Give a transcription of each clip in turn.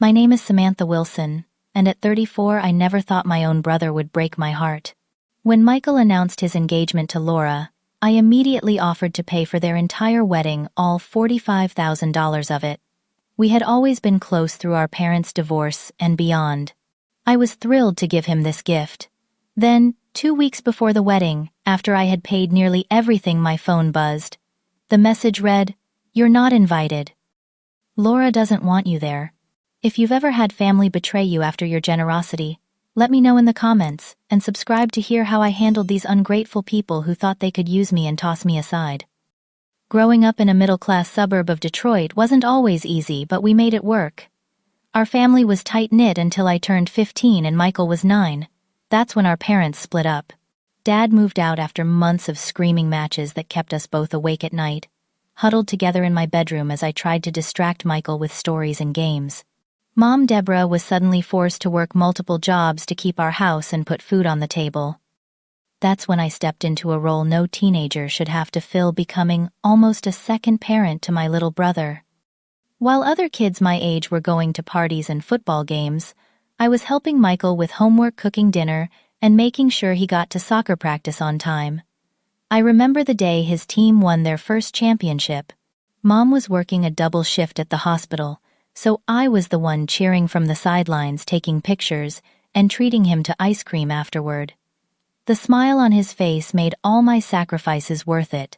My name is Samantha Wilson, and at 34 I never thought my own brother would break my heart. When Michael announced his engagement to Laura, I immediately offered to pay for their entire wedding, all $45,000 of it. We had always been close through our parents' divorce and beyond. I was thrilled to give him this gift. Then, 2 weeks before the wedding, after I had paid nearly everything, my phone buzzed. The message read, "You're not invited. Laura doesn't want you there." If you've ever had family betray you after your generosity, let me know in the comments, and subscribe to hear how I handled these ungrateful people who thought they could use me and toss me aside. Growing up in a middle-class suburb of Detroit wasn't always easy, but we made it work. Our family was tight-knit until I turned 15 and Michael was 9. That's when our parents split up. Dad moved out after months of screaming matches that kept us both awake at night, huddled together in my bedroom as I tried to distract Michael with stories and games. Mom Deborah was suddenly forced to work multiple jobs to keep our house and put food on the table. That's when I stepped into a role no teenager should have to fill, becoming almost a second parent to my little brother. While other kids my age were going to parties and football games, I was helping Michael with homework, cooking dinner, and making sure he got to soccer practice on time. I remember the day his team won their first championship. Mom was working a double shift at the hospital, so I was the one cheering from the sidelines, taking pictures, and treating him to ice cream afterward. The smile on his face made all my sacrifices worth it.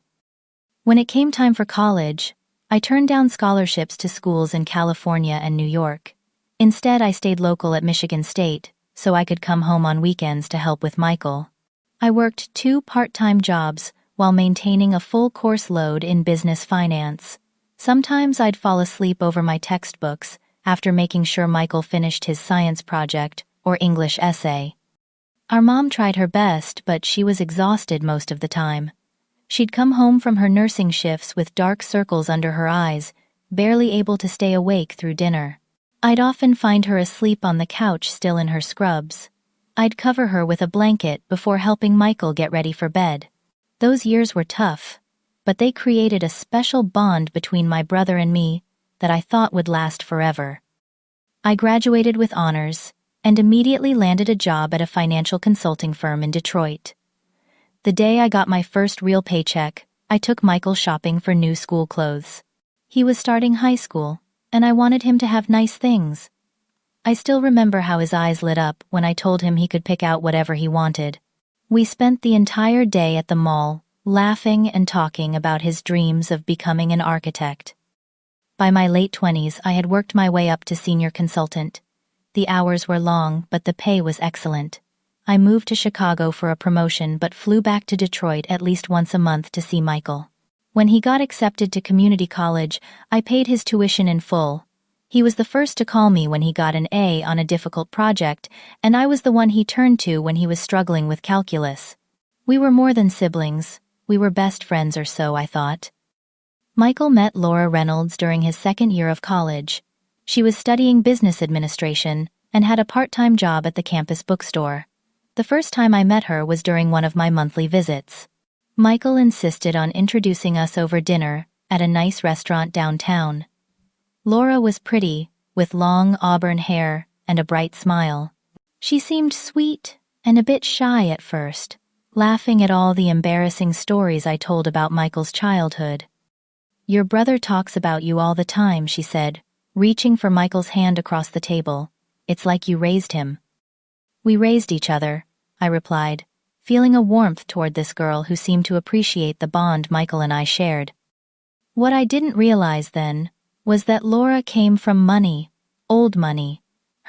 When it came time for college, I turned down scholarships to schools in California and New York. Instead, I stayed local at Michigan State, so I could come home on weekends to help with Michael. I worked 2 part-time jobs while maintaining a full course load in business finance. Sometimes I'd fall asleep over my textbooks after making sure Michael finished his science project or English essay. Our mom tried her best, but she was exhausted most of the time. She'd come home from her nursing shifts with dark circles under her eyes, barely able to stay awake through dinner. I'd often find her asleep on the couch, still in her scrubs. I'd cover her with a blanket before helping Michael get ready for bed. Those years were tough, but they created a special bond between my brother and me that I thought would last forever. I graduated with honors and immediately landed a job at a financial consulting firm in Detroit. The day I got my first real paycheck, I took Michael shopping for new school clothes. He was starting high school, and I wanted him to have nice things. I still remember how his eyes lit up when I told him he could pick out whatever he wanted. We spent the entire day at the mall, laughing and talking about his dreams of becoming an architect. By my late 20s, I had worked my way up to senior consultant. The hours were long, but the pay was excellent. I moved to Chicago for a promotion but flew back to Detroit at least once a month to see Michael. When he got accepted to community college, I paid his tuition in full. He was the first to call me when he got an A on a difficult project, and I was the one he turned to when he was struggling with calculus. We were more than siblings. We were best friends, or so I thought. Michael met Laura Reynolds during his second year of college. She was studying business administration and had a part-time job at the campus bookstore. The first time I met her was during one of my monthly visits. Michael insisted on introducing us over dinner at a nice restaurant downtown. Laura was pretty, with long auburn hair and a bright smile. She seemed sweet and a bit shy at first, laughing at all the embarrassing stories I told about Michael's childhood. "Your brother talks about you all the time," she said, reaching for Michael's hand across the table. "It's like you raised him." "We raised each other," I replied, feeling a warmth toward this girl who seemed to appreciate the bond Michael and I shared. What I didn't realize then was that Laura came from money, old money.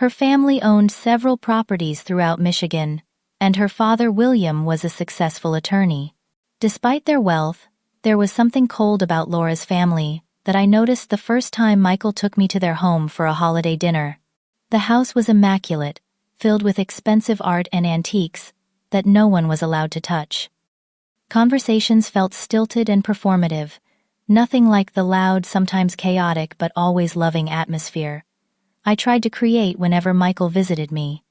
Her family owned several properties throughout Michigan, and her father William was a successful attorney. Despite their wealth, there was something cold about Laura's family that I noticed the first time Michael took me to their home for a holiday dinner. The house was immaculate, filled with expensive art and antiques that no one was allowed to touch. Conversations felt stilted and performative, nothing like the loud, sometimes chaotic but always loving atmosphere I tried to create whenever Michael visited me.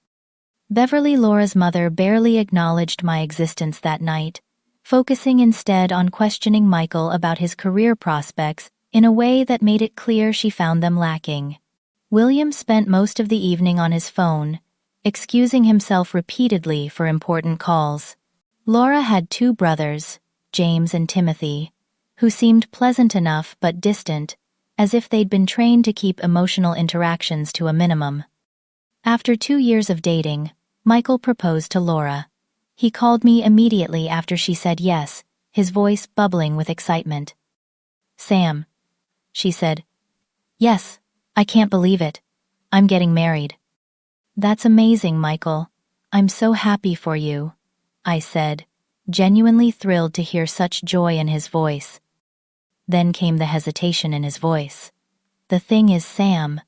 Beverly, Laura's mother, barely acknowledged my existence that night, focusing instead on questioning Michael about his career prospects in a way that made it clear she found them lacking. William spent most of the evening on his phone, excusing himself repeatedly for important calls. Laura had two brothers, James and Timothy, who seemed pleasant enough but distant, as if they'd been trained to keep emotional interactions to a minimum. After 2 years of dating, Michael proposed to Laura. He called me immediately after she said yes, his voice bubbling with excitement. "Sam," she said. "Yes, I can't believe it. I'm getting married." "That's amazing, Michael. I'm so happy for you," I said, genuinely thrilled to hear such joy in his voice. Then came the hesitation in his voice. "The thing is, Sam,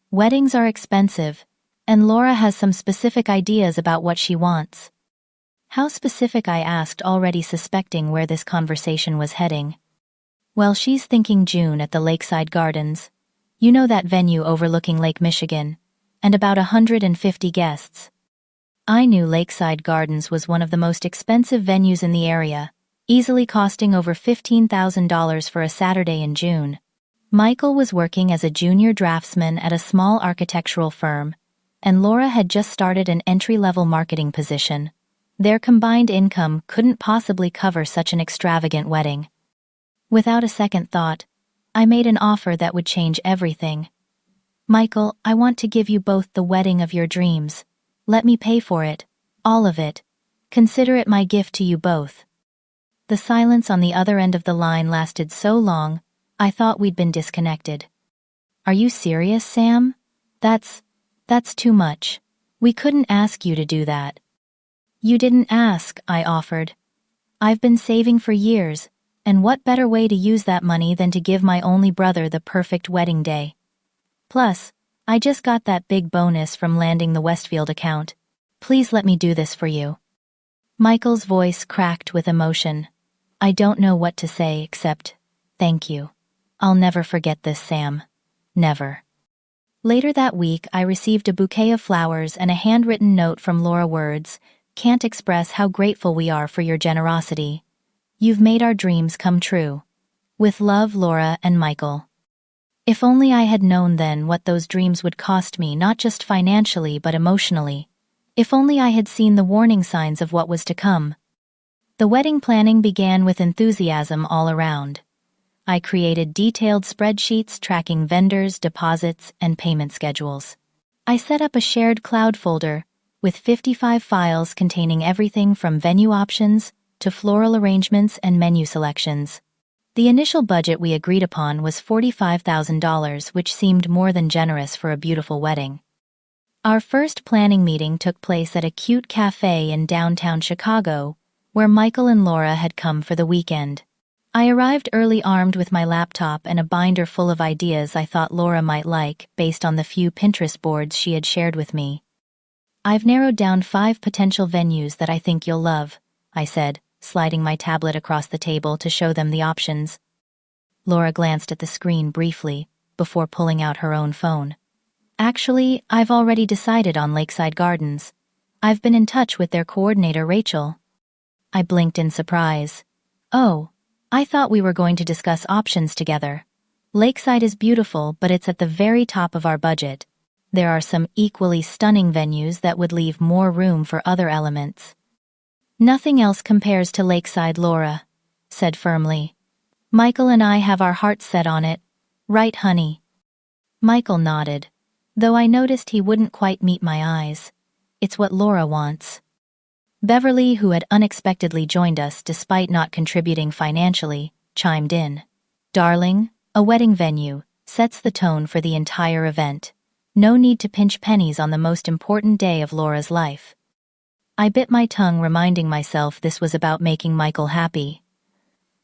weddings are expensive, and Laura has some specific ideas about what she wants." "How specific?" I asked, already suspecting where this conversation was heading. "Well, she's thinking June at the Lakeside Gardens. You know, that venue overlooking Lake Michigan, and about 150 guests." I knew Lakeside Gardens was one of the most expensive venues in the area, easily costing over $15,000 for a Saturday in June. Michael was working as a junior draftsman at a small architectural firm, and Laura had just started an entry-level marketing position. Their combined income couldn't possibly cover such an extravagant wedding. Without a second thought, I made an offer that would change everything. "Michael, I want to give you both the wedding of your dreams. Let me pay for it, all of it. Consider it my gift to you both." The silence on the other end of the line lasted so long, I thought we'd been disconnected. "Are you serious, Sam? That's too much. We couldn't ask you to do that." "You didn't ask," I offered. "I've been saving for years, and what better way to use that money than to give my only brother the perfect wedding day? Plus, I just got that big bonus from landing the Westfield account. Please let me do this for you." Michael's voice cracked with emotion. I don't know what to say except, "Thank you. I'll never forget this, Sam. Never." Later that week, I received a bouquet of flowers and a handwritten note from Laura. Words can't express how grateful we are for your generosity. You've made our dreams come true. With love, Laura and Michael. If only I had known then what those dreams would cost me, not just financially but emotionally. If only I had seen the warning signs of what was to come. The wedding planning began with enthusiasm all around. I created detailed spreadsheets tracking vendors, deposits, and payment schedules. I set up a shared cloud folder with 55 files containing everything from venue options to floral arrangements and menu selections. The initial budget we agreed upon was $45,000, which seemed more than generous for a beautiful wedding. Our first planning meeting took place at a cute cafe in downtown Chicago, where Michael and Laura had come for the weekend. I arrived early, armed with my laptop and a binder full of ideas I thought Laura might like, based on the few Pinterest boards she had shared with me. "I've narrowed down 5 potential venues that I think you'll love," I said, sliding my tablet across the table to show them the options. Laura glanced at the screen briefly, before pulling out her own phone. "Actually, I've already decided on Lakeside Gardens. I've been in touch with their coordinator, Rachel." I blinked in surprise. "Oh, I thought we were going to discuss options together. Lakeside is beautiful, but it's at the very top of our budget. There are some equally stunning venues that would leave more room for other elements." "Nothing else compares to Lakeside," Laura said firmly. "Michael and I have our hearts set on it. Right, honey?" Michael nodded, though I noticed he wouldn't quite meet my eyes. "It's what Laura wants." Beverly, who had unexpectedly joined us despite not contributing financially, chimed in. "Darling, a wedding venue sets the tone for the entire event. No need to pinch pennies on the most important day of Laura's life." I bit my tongue, reminding myself this was about making Michael happy.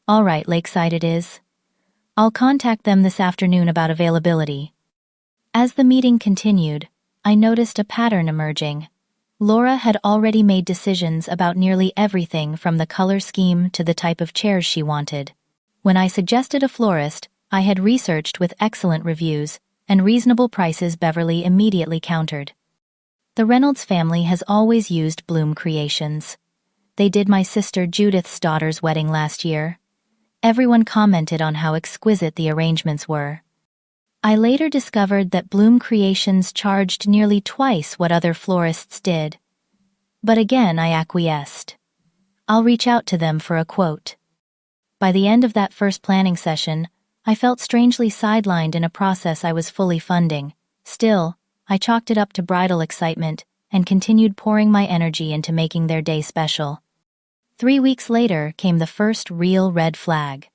"All right, Lakeside it is. I'll contact them this afternoon about availability." As the meeting continued, I noticed a pattern emerging. Laura had already made decisions about nearly everything from the color scheme to the type of chairs she wanted. When I suggested a florist I had researched with excellent reviews and reasonable prices, Beverly immediately countered. "The Reynolds family has always used Bloom Creations. They did my sister Judith's daughter's wedding last year. Everyone commented on how exquisite the arrangements were." I later discovered that Bloom Creations charged nearly twice what other florists did. But again, I acquiesced. I'll reach out to them for a quote. By the end of that first planning session, I felt strangely sidelined in a process I was fully funding. Still, I chalked it up to bridal excitement and continued pouring my energy into making their day special. 3 weeks later came the first real red flag.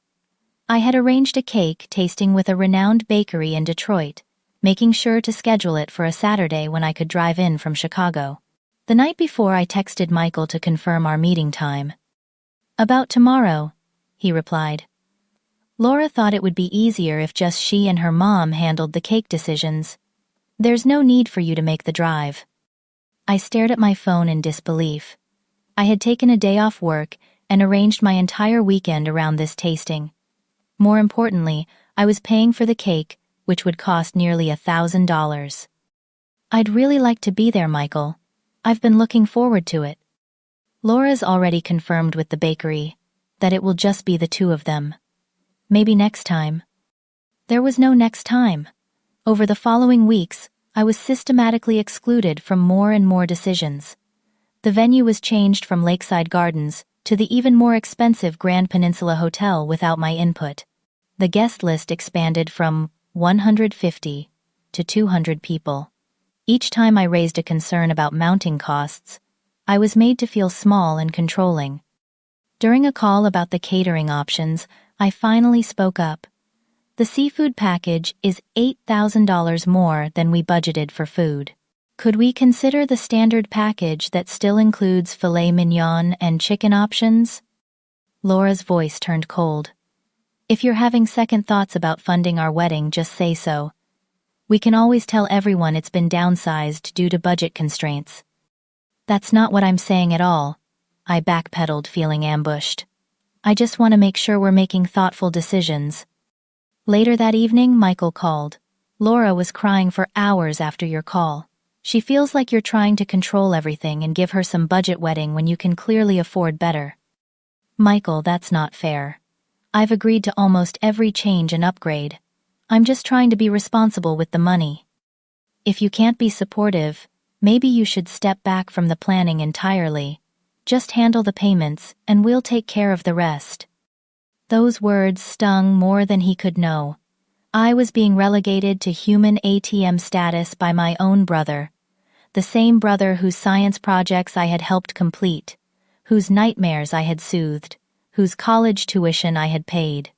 I had arranged a cake tasting with a renowned bakery in Detroit, making sure to schedule it for a Saturday when I could drive in from Chicago. The night before, I texted Michael to confirm our meeting time. "About tomorrow," he replied. Laura thought it would be easier if just she and her mom handled the cake decisions. "There's no need for you to make the drive." I stared at my phone in disbelief. I had taken a day off work and arranged my entire weekend around this tasting. More importantly, I was paying for the cake, which would cost nearly $1,000. "I'd really like to be there, Michael. I've been looking forward to it." Laura's already confirmed with the bakery that it will just be the two of them. Maybe next time. There was no next time. Over the following weeks, I was systematically excluded from more and more decisions. The venue was changed from Lakeside Gardens to the even more expensive Grand Peninsula Hotel without my input. The guest list expanded from 150 to 200 people. Each time I raised a concern about mounting costs, I was made to feel small and controlling. During a call about the catering options, I finally spoke up. "The seafood package is $8,000 more than we budgeted for food. Could we consider the standard package that still includes filet mignon and chicken options?" Laura's voice turned cold. "If you're having second thoughts about funding our wedding, just say so. We can always tell everyone it's been downsized due to budget constraints." "That's not what I'm saying at all," I backpedaled, feeling ambushed. "I just want to make sure we're making thoughtful decisions." Later that evening, Michael called. "Laura was crying for hours after your call. She feels like you're trying to control everything and give her some budget wedding when you can clearly afford better." "Michael, that's not fair. I've agreed to almost every change and upgrade. I'm just trying to be responsible with the money." "If you can't be supportive, maybe you should step back from the planning entirely. Just handle the payments, and we'll take care of the rest." Those words stung more than he could know. I was being relegated to human ATM status by my own brother, the same brother whose science projects I had helped complete, whose nightmares I had soothed, whose college tuition I had paid.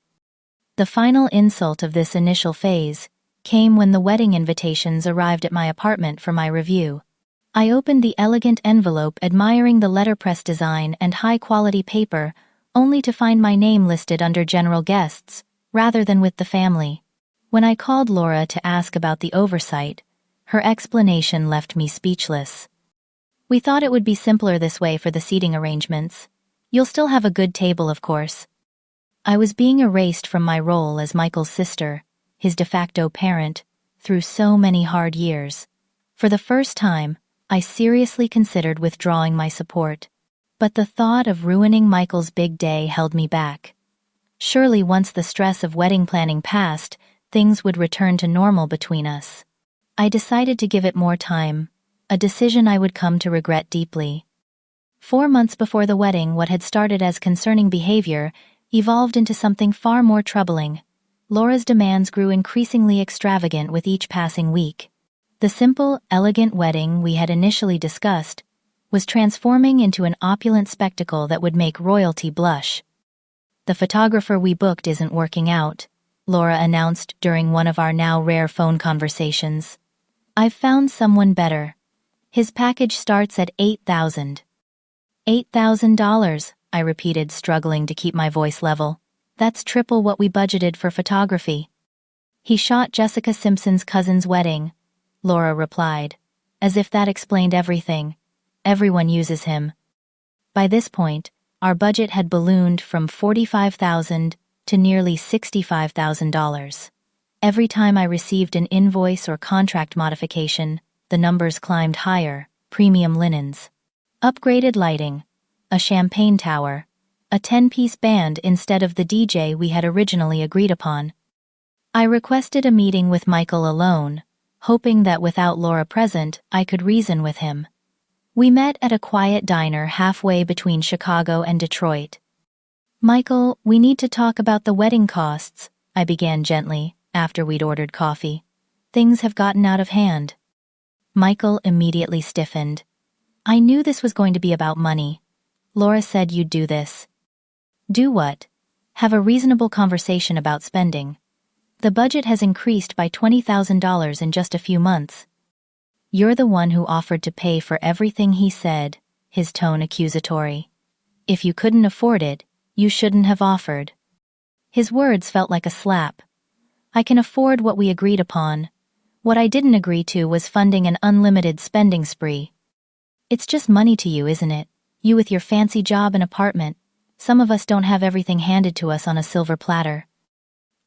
The final insult of this initial phase came when the wedding invitations arrived at my apartment for my review. I opened the elegant envelope, admiring the letterpress design and high-quality paper, only to find my name listed under general guests, rather than with the family. When I called Laura to ask about the oversight, her explanation left me speechless. "We thought it would be simpler this way for the seating arrangements. You'll still have a good table, of course." I was being erased from my role as Michael's sister, his de facto parent, through so many hard years. For the first time, I seriously considered withdrawing my support. But the thought of ruining Michael's big day held me back. Surely once the stress of wedding planning passed, things would return to normal between us. I decided to give it more time, a decision I would come to regret deeply. 4 months before the wedding, what had started as concerning behavior evolved into something far more troubling. Laura's demands grew increasingly extravagant with each passing week. The simple, elegant wedding we had initially discussed was transforming into an opulent spectacle that would make royalty blush. "The photographer we booked isn't working out," Laura announced during one of our now rare phone conversations. "I've found someone better. His package starts at $8,000. $8,000, I repeated, struggling to keep my voice level. "That's triple what we budgeted for photography." "He shot Jessica Simpson's cousin's wedding," Laura replied, as if that explained everything. "Everyone uses him." By this point, our budget had ballooned from $45,000 to nearly $65,000. Every time I received an invoice or contract modification, the numbers climbed higher: premium linens, upgraded lighting, a champagne tower, a 10-piece band instead of the DJ we had originally agreed upon. I requested a meeting with Michael alone, hoping that without Laura present, I could reason with him. We met at a quiet diner halfway between Chicago and Detroit. "Michael, we need to talk about the wedding costs," I began gently, after we'd ordered coffee. "Things have gotten out of hand." Michael immediately stiffened. "I knew this was going to be about money. Laura said you'd do this." "Do what?" "Have a reasonable conversation about spending. The budget has increased by $20,000 in just a few months." "You're the one who offered to pay for everything," he said, his tone accusatory. "If you couldn't afford it, you shouldn't have offered." His words felt like a slap. I can afford what we agreed upon. What I didn't agree to was funding an unlimited spending spree. "It's just money to you, isn't it? You with your fancy job and apartment. Some of us don't have everything handed to us on a silver platter."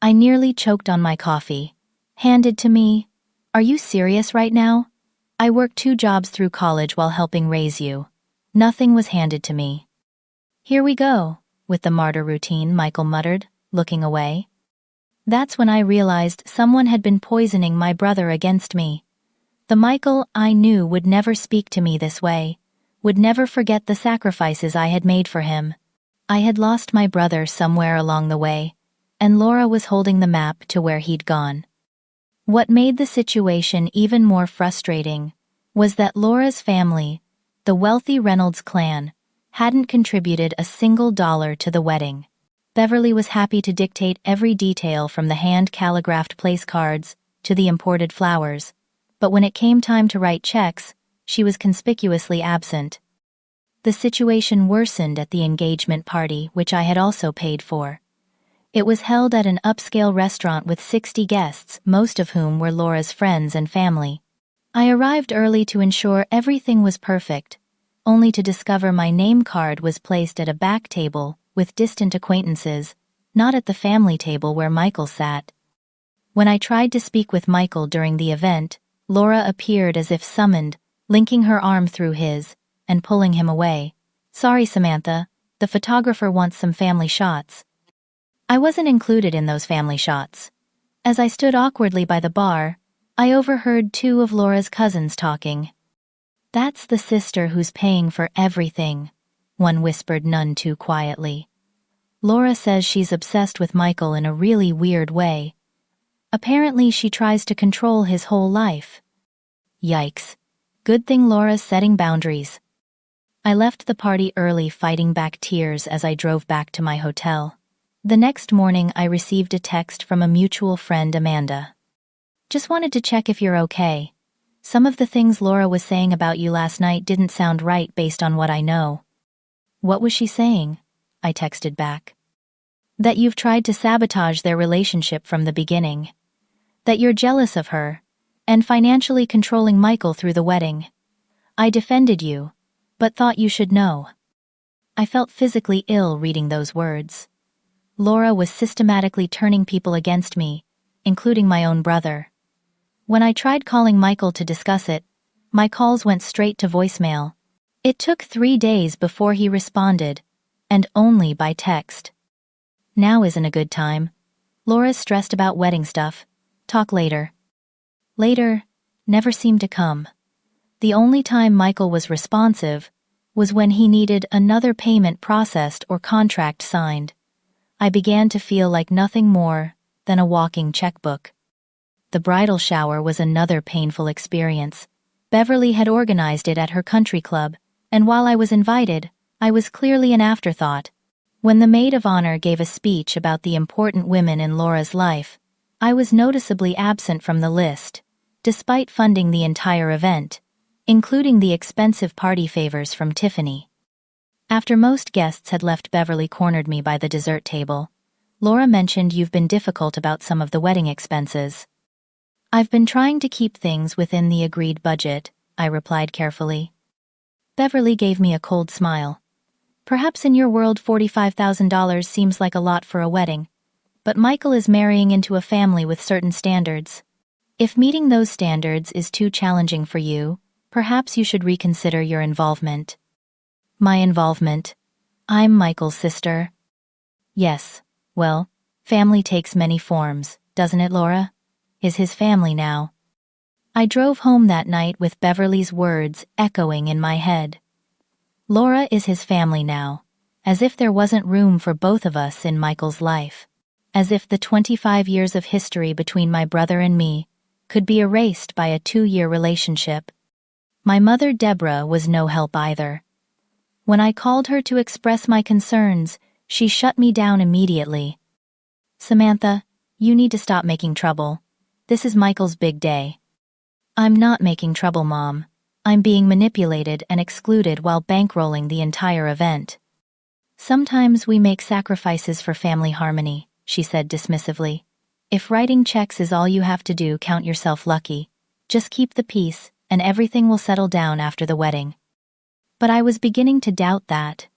I nearly choked on my coffee. "Handed to me? Are you serious right now? I worked 2 jobs through college while helping raise you. Nothing was handed to me." "Here we go, with the martyr routine," Michael muttered, looking away. That's when I realized someone had been poisoning my brother against me. The Michael I knew would never speak to me this way, would never forget the sacrifices I had made for him. I had lost my brother somewhere along the way, and Laura was holding the map to where he'd gone. What made the situation even more frustrating was that Laura's family, the wealthy Reynolds clan, hadn't contributed a single dollar to the wedding. Beverly was happy to dictate every detail from the hand-calligraphed place cards to the imported flowers, but when it came time to write checks, she was conspicuously absent. The situation worsened at the engagement party, which I had also paid for. It was held at an upscale restaurant with 60 guests, most of whom were Laura's friends and family. I arrived early to ensure everything was perfect, only to discover my name card was placed at a back table with distant acquaintances, not at the family table where Michael sat. When I tried to speak with Michael during the event, Laura appeared as if summoned, linking her arm through his and pulling him away. "Sorry, Samantha, the photographer wants some family shots." I wasn't included in those family shots. As I stood awkwardly by the bar, I overheard 2 of Laura's cousins talking. "That's the sister who's paying for everything," one whispered none too quietly. "Laura says she's obsessed with Michael in a really weird way. Apparently she tries to control his whole life." Yikes. Good thing Laura's setting boundaries. I left the party early, fighting back tears as I drove back to my hotel. The next morning I received a text from a mutual friend, Amanda. "Just wanted to check if you're okay. Some of the things Laura was saying about you last night didn't sound right based on what I know." "What was she saying?" I texted back. "That you've tried to sabotage their relationship from the beginning. That you're jealous of her, and financially controlling Michael through the wedding. I defended you, but thought you should know." I felt physically ill reading those words. Laura was systematically turning people against me, including my own brother. When I tried calling Michael to discuss it, my calls went straight to voicemail. It took 3 days before he responded, and only by text. "Now isn't a good time. Laura's stressed about wedding stuff. Talk later." Later never seemed to come. The only time Michael was responsive was when he needed another payment processed or contract signed. I began to feel like nothing more than a walking checkbook. The bridal shower was another painful experience. Beverly had organized it at her country club, and while I was invited, I was clearly an afterthought. When the maid of honor gave a speech about the important women in Laura's life, I was noticeably absent from the list, despite funding the entire event, including the expensive party favors from Tiffany. After most guests had left, Beverly cornered me by the dessert table. "Laura mentioned you've been difficult about some of the wedding expenses." "I've been trying to keep things within the agreed budget," I replied carefully. Beverly gave me a cold smile. "Perhaps in your world $45,000 seems like a lot for a wedding, but Michael is marrying into a family with certain standards. If meeting those standards is too challenging for you, perhaps you should reconsider your involvement." "My involvement? I'm Michael's sister." "Yes, well, family takes many forms," doesn't it, Laura? Is his family now. I drove home that night with Beverly's words echoing in my head. Laura is his family now, as if there wasn't room for both of us in Michael's life. As if the 25 years of history between my brother and me could be erased by a 2-year relationship. My mother, Deborah, was no help either. When I called her to express my concerns, she shut me down immediately. Samantha, you need to stop making trouble. This is Michael's big day. I'm not making trouble, Mom. I'm being manipulated and excluded while bankrolling the entire event. Sometimes we make sacrifices for family harmony, she said dismissively. If writing checks is all you have to do, count yourself lucky. Just keep the peace, and everything will settle down after the wedding. But I was beginning to doubt that.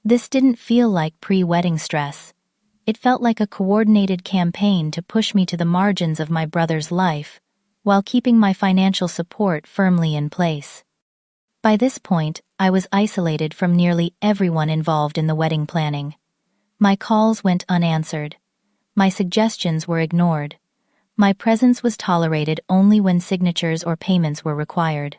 This didn't feel like pre-wedding stress. It felt like a coordinated campaign to push me to the margins of my brother's life, while keeping my financial support firmly in place. By this point, I was isolated from nearly everyone involved in the wedding planning. My calls went unanswered. My suggestions were ignored. My presence was tolerated only when signatures or payments were required.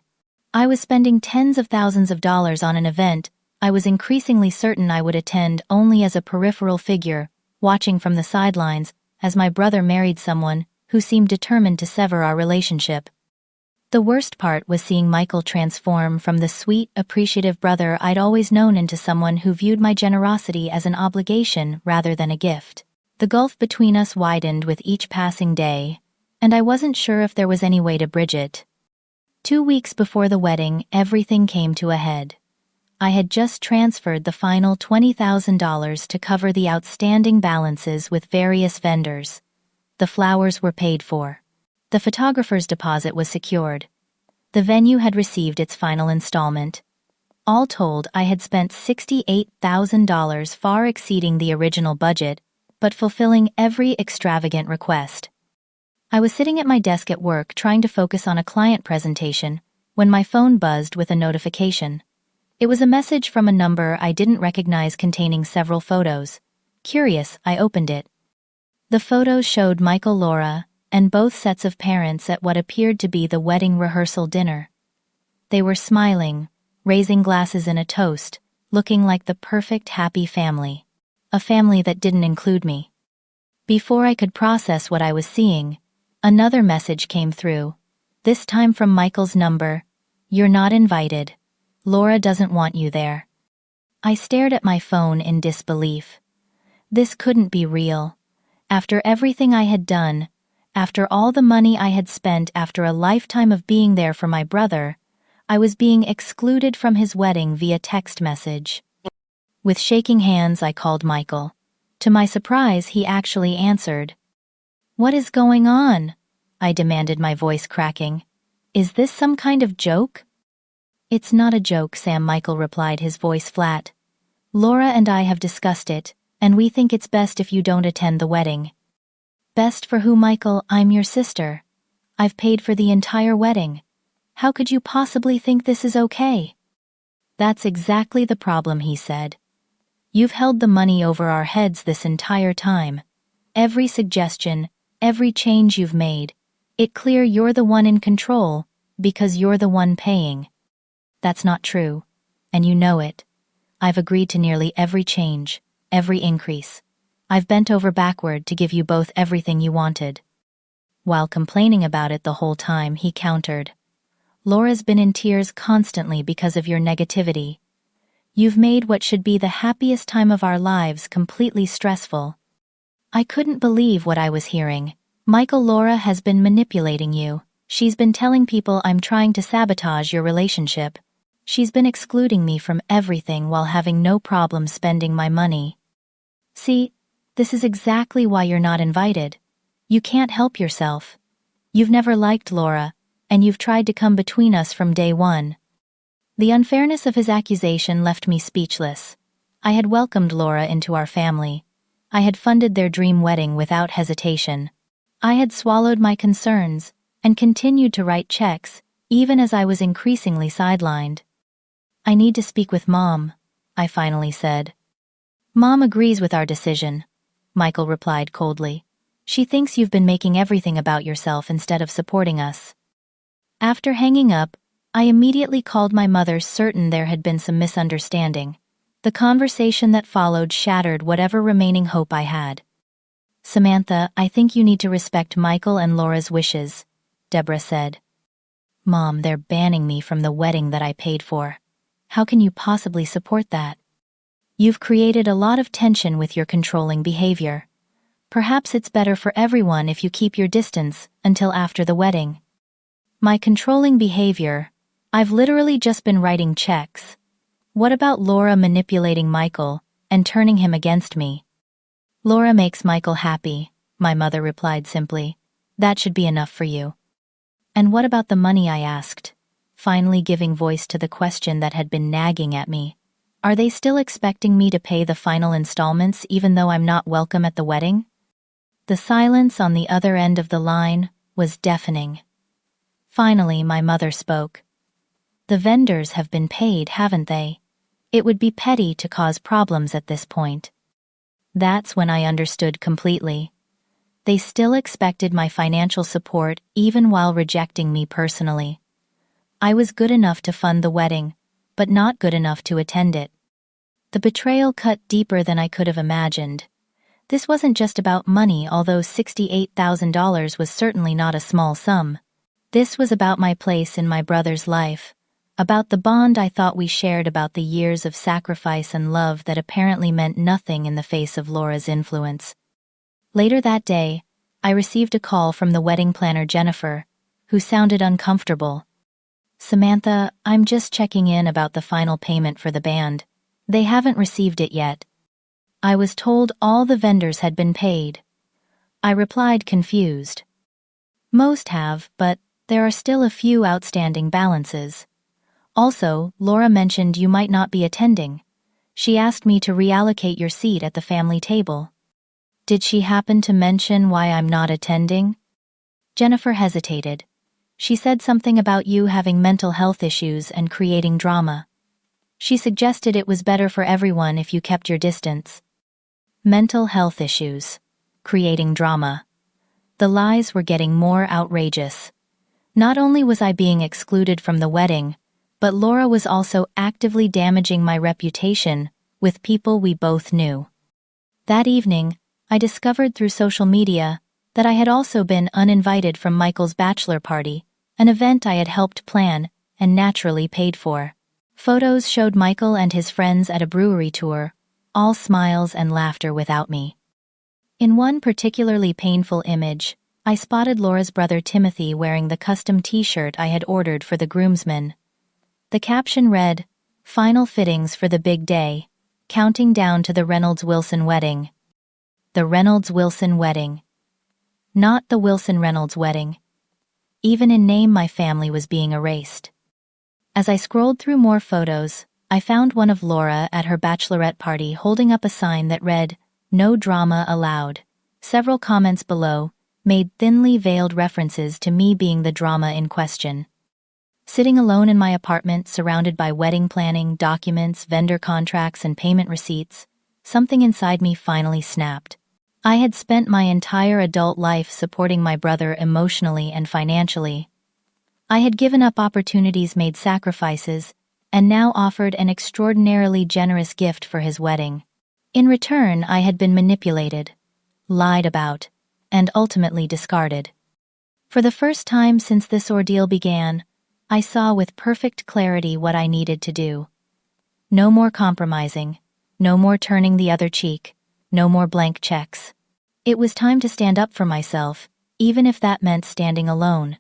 I was spending tens of thousands of dollars on an event I was increasingly certain I would attend only as a peripheral figure, watching from the sidelines as my brother married someone who seemed determined to sever our relationship. The worst part was seeing Michael transform from the sweet, appreciative brother I'd always known into someone who viewed my generosity as an obligation rather than a gift. The gulf between us widened with each passing day, and I wasn't sure if there was any way to bridge it. 2 weeks before the wedding, everything came to a head. I had just transferred the final $20,000 to cover the outstanding balances with various vendors. The flowers were paid for. The photographer's deposit was secured. The venue had received its final installment. All told, I had spent $68,000, far exceeding the original budget, but fulfilling every extravagant request. I was sitting at my desk at work trying to focus on a client presentation when my phone buzzed with a notification. It was a message from a number I didn't recognize containing several photos. Curious, I opened it. The photos showed Michael, Laura, and both sets of parents at what appeared to be the wedding rehearsal dinner. They were smiling, raising glasses in a toast, looking like the perfect happy family. A family that didn't include me. Before I could process what I was seeing, another message came through, this time from Michael's number. You're not invited. Laura doesn't want you there. I stared at my phone in disbelief. This couldn't be real. After everything I had done, after all the money I had spent, after a lifetime of being there for my brother, I was being excluded from his wedding via text message. With shaking hands, I called Michael. To my surprise, he actually answered. "What is going on?" I demanded, my voice cracking. "Is this some kind of joke?" "It's not a joke, Sam," Michael replied, his voice flat. "Laura and I have discussed it, and we think it's best if you don't attend the wedding." "Best for who, Michael? I'm your sister. I've paid for the entire wedding. How could you possibly think this is okay?" "That's exactly the problem," he said. "You've held the money over our heads this entire time. Every suggestion, every change you've made, it's clear you're the one in control because you're the one paying. That's not true, and you know it. I've agreed to nearly every change, every increase. I've bent over backward to give you both everything you wanted." While complaining about it the whole time, he countered. "Laura's been in tears constantly because of your negativity. You've made what should be the happiest time of our lives completely stressful." I couldn't believe what I was hearing. "Michael, Laura has been manipulating you. She's been telling people I'm trying to sabotage your relationship. She's been excluding me from everything while having no problem spending my money. See, this is exactly why you're not invited. You can't help yourself. You've never liked Laura, and you've tried to come between us from day one." The unfairness of his accusation left me speechless. I had welcomed Laura into our family. I had funded their dream wedding without hesitation. I had swallowed my concerns and continued to write checks, even as I was increasingly sidelined. "I need to speak with Mom," I finally said. "Mom agrees with our decision," Michael replied coldly. She thinks you've been making everything about yourself instead of supporting us." After hanging up, I immediately called my mother, certain there had been some misunderstanding. The conversation that followed shattered whatever remaining hope I had. "Samantha, I think you need to respect Michael and Laura's wishes," Deborah said. "Mom, they're banning me from the wedding that I paid for. How can you possibly support that? You've created a lot of tension with your controlling behavior. Perhaps it's better for everyone if you keep your distance until after the wedding." "My controlling behavior? I've literally just been writing checks. What about Laura manipulating Michael and turning him against me?" "Laura makes Michael happy," my mother replied simply. "That should be enough for you." "And what about the money?" I asked, finally giving voice to the question that had been nagging at me. "Are they still expecting me to pay the final installments even though I'm not welcome at the wedding?" The silence on the other end of the line was deafening. Finally, my mother spoke. "The vendors have been paid, haven't they? It would be petty to cause problems at this point." That's when I understood completely. They still expected my financial support even while rejecting me personally. I was good enough to fund the wedding, but not good enough to attend it. The betrayal cut deeper than I could have imagined. This wasn't just about money, although $68,000 was certainly not a small sum. This was about my place in my brother's life, about the bond I thought we shared, about the years of sacrifice and love that apparently meant nothing in the face of Laura's influence. Later that day, I received a call from the wedding planner, Jennifer, who sounded uncomfortable. "Samantha, I'm just checking in about the final payment for the band. They haven't received it yet." I was told all the vendors had been paid. I replied, confused. "Most have, but there are still a few outstanding balances. Also, Laura mentioned you might not be attending. She asked me to reallocate your seat at the family table." "Did she happen to mention why I'm not attending?" Jennifer hesitated. "She said something about you having mental health issues and creating drama. She suggested it was better for everyone if you kept your distance." Mental health issues. Creating drama. The lies were getting more outrageous. Not only was I being excluded from the wedding, but Laura was also actively damaging my reputation with people we both knew. That evening, I discovered through social media that I had also been uninvited from Michael's bachelor party, an event I had helped plan and naturally paid for. Photos showed Michael and his friends at a brewery tour, all smiles and laughter without me. In one particularly painful image, I spotted Laura's brother Timothy wearing the custom t-shirt I had ordered for the groomsmen. The caption read, "Final fittings for the big day, counting down to the Reynolds-Wilson wedding." The Reynolds-Wilson wedding. Not the Wilson-Reynolds wedding. Even in name, my family was being erased. As I scrolled through more photos, I found one of Laura at her bachelorette party holding up a sign that read, "No drama allowed." Several comments below made thinly veiled references to me being the drama in question. Sitting alone in my apartment, surrounded by wedding planning, documents, vendor contracts, and payment receipts, something inside me finally snapped. I had spent my entire adult life supporting my brother emotionally and financially. I had given up opportunities, made sacrifices, and now offered an extraordinarily generous gift for his wedding. In return, I had been manipulated, lied about, and ultimately discarded. For the first time since this ordeal began, I saw with perfect clarity what I needed to do. No more compromising, no more turning the other cheek, no more blank checks. It was time to stand up for myself, even if that meant standing alone.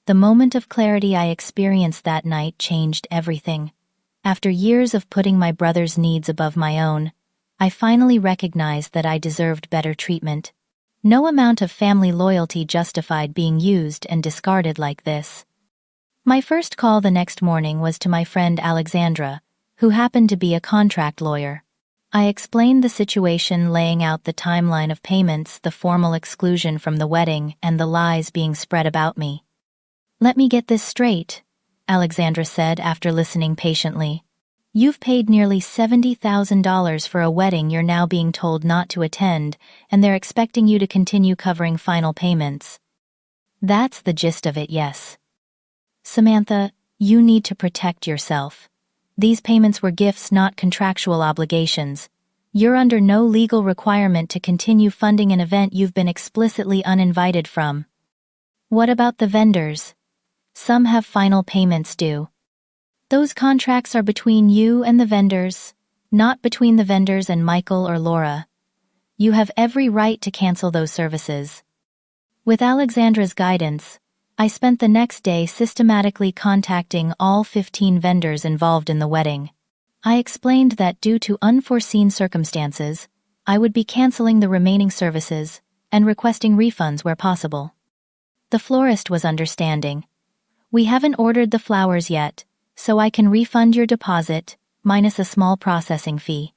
The moment of clarity I experienced that night changed everything. After years of putting my brother's needs above my own, I finally recognized that I deserved better treatment. No amount of family loyalty justified being used and discarded like this. My first call the next morning was to my friend Alexandra, who happened to be a contract lawyer. I explained the situation, laying out the timeline of payments, the formal exclusion from the wedding, and the lies being spread about me. "Let me get this straight," Alexandra said after listening patiently. You've paid nearly $70,000 for a wedding you're now being told not to attend, and they're expecting you to continue covering final payments. That's the gist of it, yes. Samantha, you need to protect yourself. These payments were gifts, not contractual obligations. You're under no legal requirement to continue funding an event you've been explicitly uninvited from. What about the vendors? Some have final payments due. Those contracts are between you and the vendors, not between the vendors and Michael or Laura. You have every right to cancel those services. With Alexandra's guidance, I spent the next day systematically contacting all 15 vendors involved in the wedding. I explained that due to unforeseen circumstances, I would be canceling the remaining services and requesting refunds where possible. The florist was understanding. We haven't ordered the flowers yet, so I can refund your deposit, minus a small processing fee.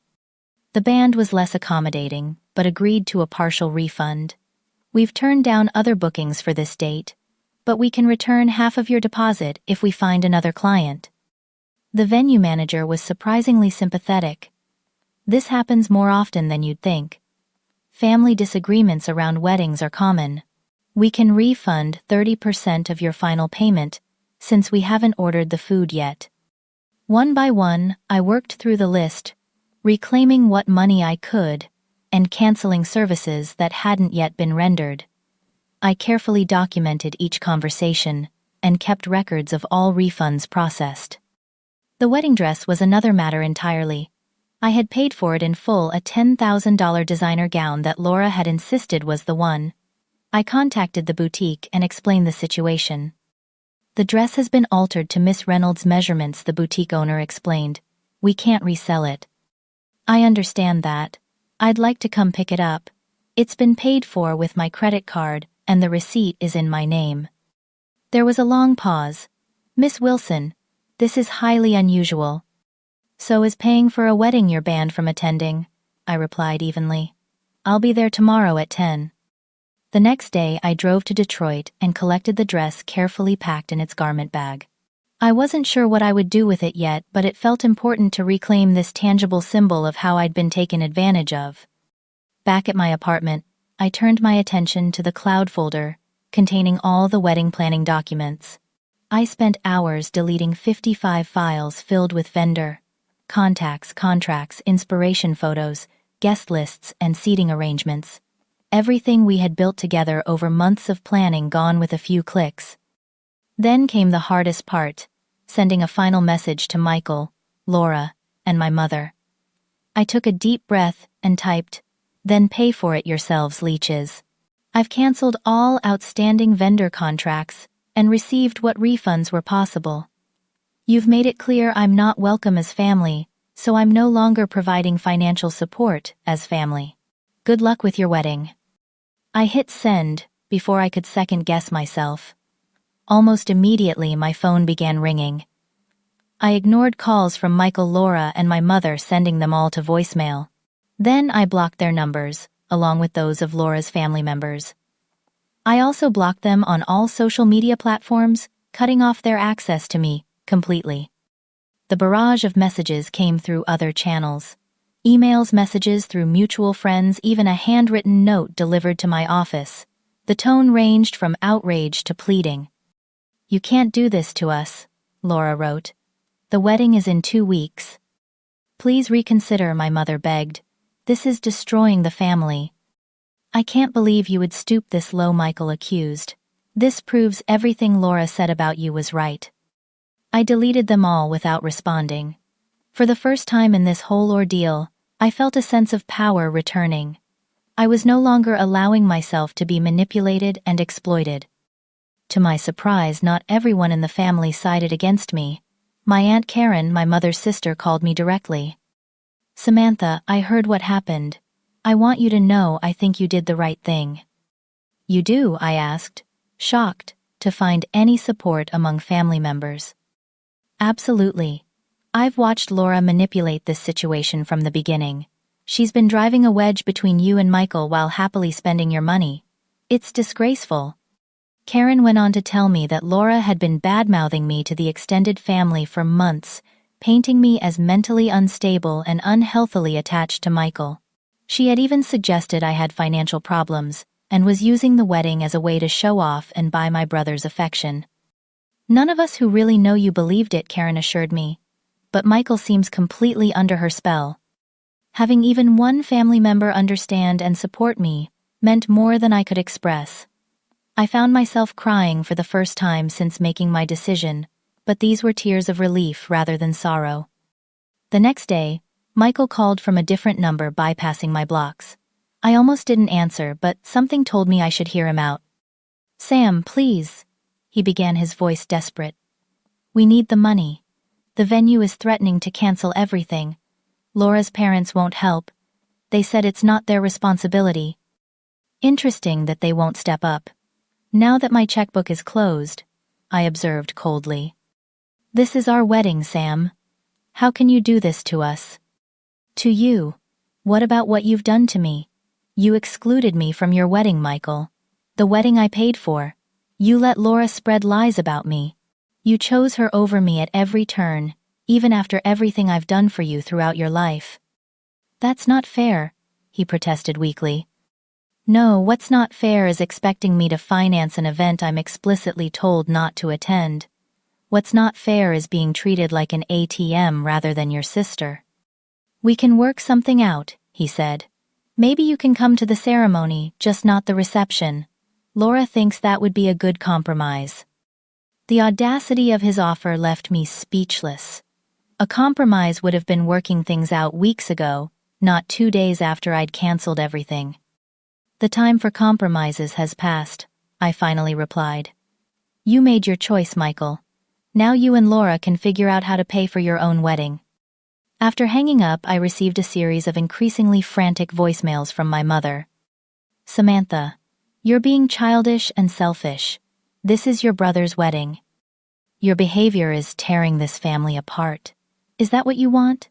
The band was less accommodating, but agreed to a partial refund. We've turned down other bookings for this date, but we can return half of your deposit if we find another client. The venue manager was surprisingly sympathetic. This happens more often than you'd think. Family disagreements around weddings are common. We can refund 30% of your final payment, since we haven't ordered the food yet. One by one, I worked through the list, reclaiming what money I could, and canceling services that hadn't yet been rendered. I carefully documented each conversation and kept records of all refunds processed. The wedding dress was another matter entirely. I had paid for it in full, a $10,000 designer gown that Laura had insisted was the one. I contacted the boutique and explained the situation. The dress has been altered to Miss Reynolds' measurements, the boutique owner explained. We can't resell it. I understand that. I'd like to come pick it up. It's been paid for with my credit card, and the receipt is in my name. There was a long pause. Miss Wilson, this is highly unusual. So is paying for a wedding you're banned from attending, I replied evenly. I'll be there tomorrow at 10. The next day I drove to Detroit and collected the dress carefully packed in its garment bag. I wasn't sure what I would do with it yet, but it felt important to reclaim this tangible symbol of how I'd been taken advantage of. Back at my apartment, I turned my attention to the cloud folder, containing all the wedding planning documents. I spent hours deleting 55 files filled with vendor, contacts, contracts, inspiration photos, guest lists, and seating arrangements. Everything we had built together over months of planning gone with a few clicks. Then came the hardest part, sending a final message to Michael, Laura, and my mother. I took a deep breath and typed, "Then pay for it yourselves, leeches. I've canceled all outstanding vendor contracts and received what refunds were possible. You've made it clear I'm not welcome as family, so I'm no longer providing financial support as family. Good luck with your wedding." I hit send before I could second-guess myself. Almost immediately my phone began ringing. I ignored calls from Michael, Laura, and my mother, sending them all to voicemail. Then I blocked their numbers, along with those of Laura's family members. I also blocked them on all social media platforms, cutting off their access to me completely. The barrage of messages came through other channels. Emails, messages through mutual friends, even a handwritten note delivered to my office. The tone ranged from outrage to pleading. "You can't do this to us," Laura wrote. "The wedding is in 2 weeks. Please reconsider," my mother begged. "This is destroying the family." "I can't believe you would stoop this low," Michael accused. "This proves everything Laura said about you was right." I deleted them all without responding. For the first time in this whole ordeal, I felt a sense of power returning. I was no longer allowing myself to be manipulated and exploited. To my surprise, not everyone in the family sided against me. My Aunt Karen, my mother's sister, called me directly. "Samantha, I heard what happened. I want you to know I think you did the right thing." "You do?" I asked, shocked to find any support among family members. "Absolutely. I've watched Laura manipulate this situation from the beginning. She's been driving a wedge between you and Michael while happily spending your money. It's disgraceful." Karen went on to tell me that Laura had been bad-mouthing me to the extended family for months, painting me as mentally unstable and unhealthily attached to Michael. She had even suggested I had financial problems, and was using the wedding as a way to show off and buy my brother's affection. None of us who really know you believed it, Karen assured me. But Michael seems completely under her spell. Having even one family member understand and support me meant more than I could express. I found myself crying for the first time since making my decision, but these were tears of relief rather than sorrow. The next day, Michael called from a different number bypassing my blocks. I almost didn't answer, but something told me I should hear him out. "Sam, please," he began, his voice desperate. "We need the money. The venue is threatening to cancel everything. Laura's parents won't help. They said it's not their responsibility." Interesting that they won't step up. Now that my checkbook is closed, I observed coldly. "This is our wedding, Sam. How can you do this to us?" "To you? What about what you've done to me? You excluded me from your wedding, Michael. The wedding I paid for. You let Laura spread lies about me. You chose her over me at every turn, even after everything I've done for you throughout your life." "That's not fair," he protested weakly. "No, what's not fair is expecting me to finance an event I'm explicitly told not to attend. What's not fair is being treated like an ATM rather than your sister." "We can work something out," he said. "Maybe you can come to the ceremony, just not the reception. Laura thinks that would be a good compromise." The audacity of his offer left me speechless. A compromise would have been working things out weeks ago, not 2 days after I'd canceled everything. "The time for compromises has passed," I finally replied. "You made your choice, Michael. Now you and Laura can figure out how to pay for your own wedding." After hanging up, I received a series of increasingly frantic voicemails from my mother. "Samantha, you're being childish and selfish. This is your brother's wedding. Your behavior is tearing this family apart. Is that what you want?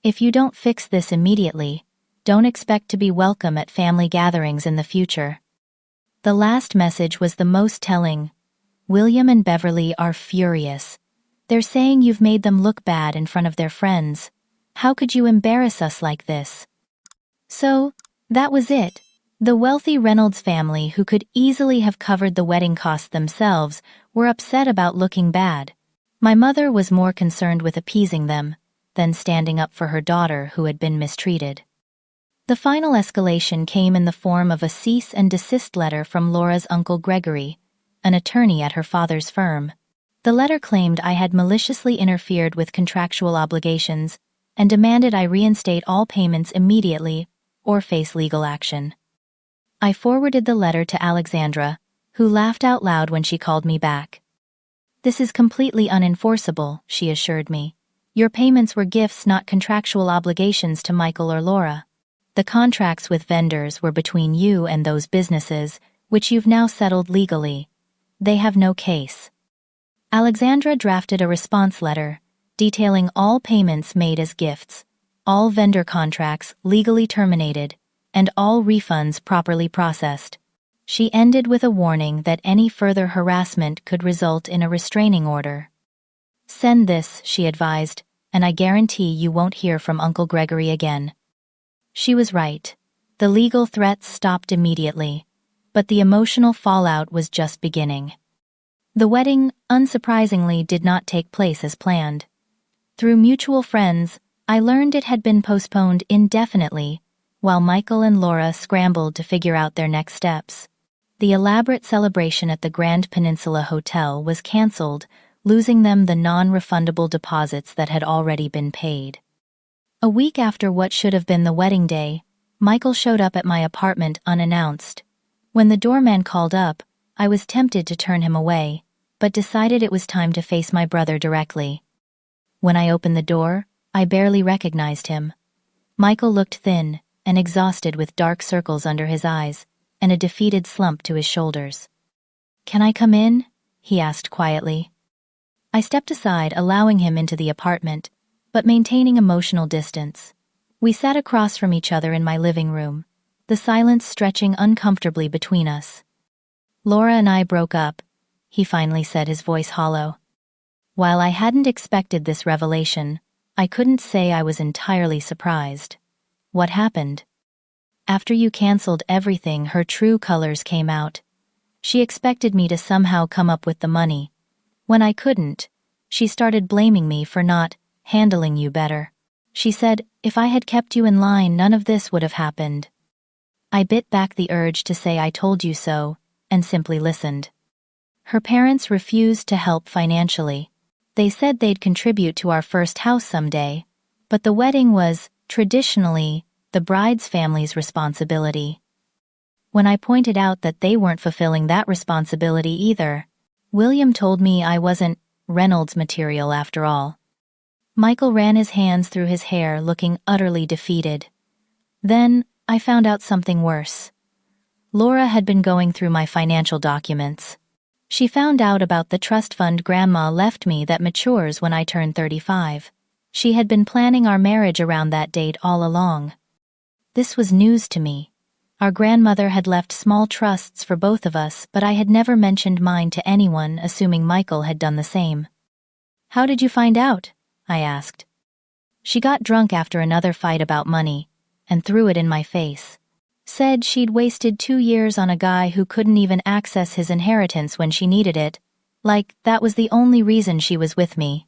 If you don't fix this immediately, don't expect to be welcome at family gatherings in the future." The last message was the most telling. "William and Beverly are furious. They're saying you've made them look bad in front of their friends. How could you embarrass us like this?" So, that was it. The wealthy Reynolds family, who could easily have covered the wedding costs themselves, were upset about looking bad. My mother was more concerned with appeasing them than standing up for her daughter who had been mistreated. The final escalation came in the form of a cease and desist letter from Laura's uncle Gregory, an attorney at her father's firm. The letter claimed I had maliciously interfered with contractual obligations and demanded I reinstate all payments immediately or face legal action. I forwarded the letter to Alexandra, who laughed out loud when she called me back. "This is completely unenforceable," she assured me. "Your payments were gifts, not contractual obligations to Michael or Laura. The contracts with vendors were between you and those businesses, which you've now settled legally. They have no case." Alexandra drafted a response letter, detailing all payments made as gifts, all vendor contracts legally terminated, and all refunds properly processed. She ended with a warning that any further harassment could result in a restraining order. "Send this," she advised, "and I guarantee you won't hear from Uncle Gregory again." She was right. The legal threats stopped immediately, but the emotional fallout was just beginning. The wedding, unsurprisingly, did not take place as planned. Through mutual friends, I learned it had been postponed indefinitely, while Michael and Laura scrambled to figure out their next steps. The elaborate celebration at the Grand Peninsula Hotel was canceled, losing them the non-refundable deposits that had already been paid. A week after what should have been the wedding day, Michael showed up at my apartment unannounced. When the doorman called up, I was tempted to turn him away, but decided it was time to face my brother directly. When I opened the door, I barely recognized him. Michael looked thin and exhausted, with dark circles under his eyes and a defeated slump to his shoulders. "Can I come in?" he asked quietly. I stepped aside, allowing him into the apartment, but maintaining emotional distance. We sat across from each other in my living room, the silence stretching uncomfortably between us. "Laura and I broke up," he finally said, his voice hollow. While I hadn't expected this revelation, I couldn't say I was entirely surprised. What happened? After you canceled everything, her true colors came out. She expected me to somehow come up with the money. When I couldn't, she started blaming me for not handling you better. She said, if I had kept you in line, none of this would have happened. I bit back the urge to say I told you so, and simply listened. Her parents refused to help financially. They said they'd contribute to our first house someday, but the wedding was, traditionally, the bride's family's responsibility. When I pointed out that they weren't fulfilling that responsibility either, William told me I wasn't Reynolds material after all. Michael ran his hands through his hair, looking utterly defeated. Then, I found out something worse. Laura had been going through my financial documents. She found out about the trust fund Grandma left me that matures when I turn 35. She had been planning our marriage around that date all along. This was news to me. Our grandmother had left small trusts for both of us, but I had never mentioned mine to anyone, assuming Michael had done the same. How did you find out? I asked. She got drunk after another fight about money, and threw it in my face. Said she'd wasted 2 years on a guy who couldn't even access his inheritance when she needed it, like that was the only reason she was with me.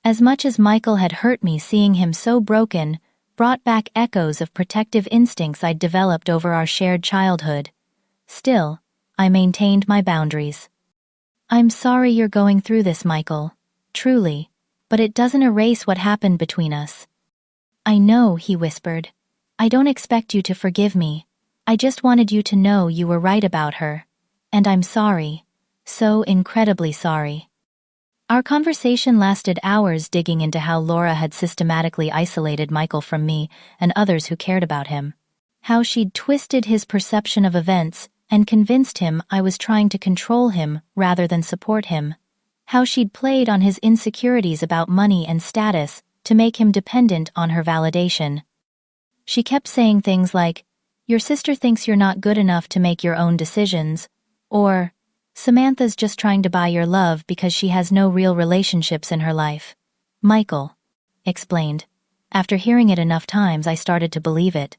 As much as Michael had hurt me, seeing him so broken brought back echoes of protective instincts I'd developed over our shared childhood. Still, I maintained my boundaries. I'm sorry you're going through this, Michael. Truly. But it doesn't erase what happened between us. I know, he whispered. I don't expect you to forgive me. I just wanted you to know you were right about her. And I'm sorry. So incredibly sorry. Our conversation lasted hours, digging into how Laura had systematically isolated Michael from me and others who cared about him. How she'd twisted his perception of events and convinced him I was trying to control him rather than support him. How she'd played on his insecurities about money and status to make him dependent on her validation. She kept saying things like, your sister thinks you're not good enough to make your own decisions, or, Samantha's just trying to buy your love because she has no real relationships in her life. Michael explained. After hearing it enough times, I started to believe it.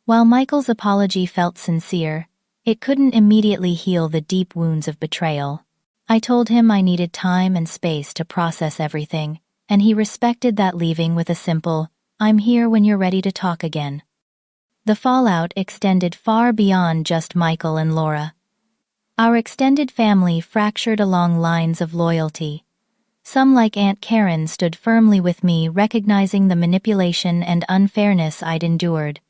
While Michael's apology felt sincere, it couldn't immediately heal the deep wounds of betrayal. I told him I needed time and space to process everything, and he respected that, leaving with a simple, I'm here when you're ready to talk again. The fallout extended far beyond just Michael and Laura. Our extended family fractured along lines of loyalty. Some, like Aunt Karen, stood firmly with me, recognizing the manipulation and unfairness I'd endured.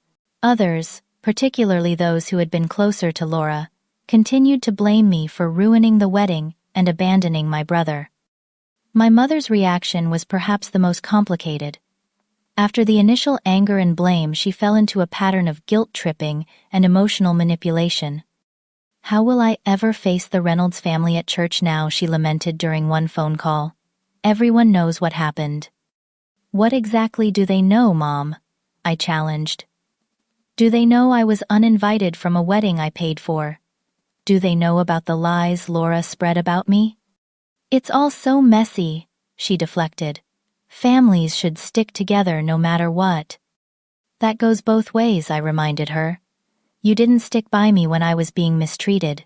Others, particularly those who had been closer to Laura, continued to blame me for ruining the wedding and abandoning my brother. My mother's reaction was perhaps the most complicated. After the initial anger and blame, she fell into a pattern of guilt-tripping and emotional manipulation. How will I ever face the Reynolds family at church now, she lamented during one phone call. Everyone knows what happened. What exactly do they know, Mom? I challenged. Do they know I was uninvited from a wedding I paid for? Do they know about the lies Laura spread about me? It's all so messy, she deflected. Families should stick together no matter what. That goes both ways, I reminded her. You didn't stick by me when I was being mistreated.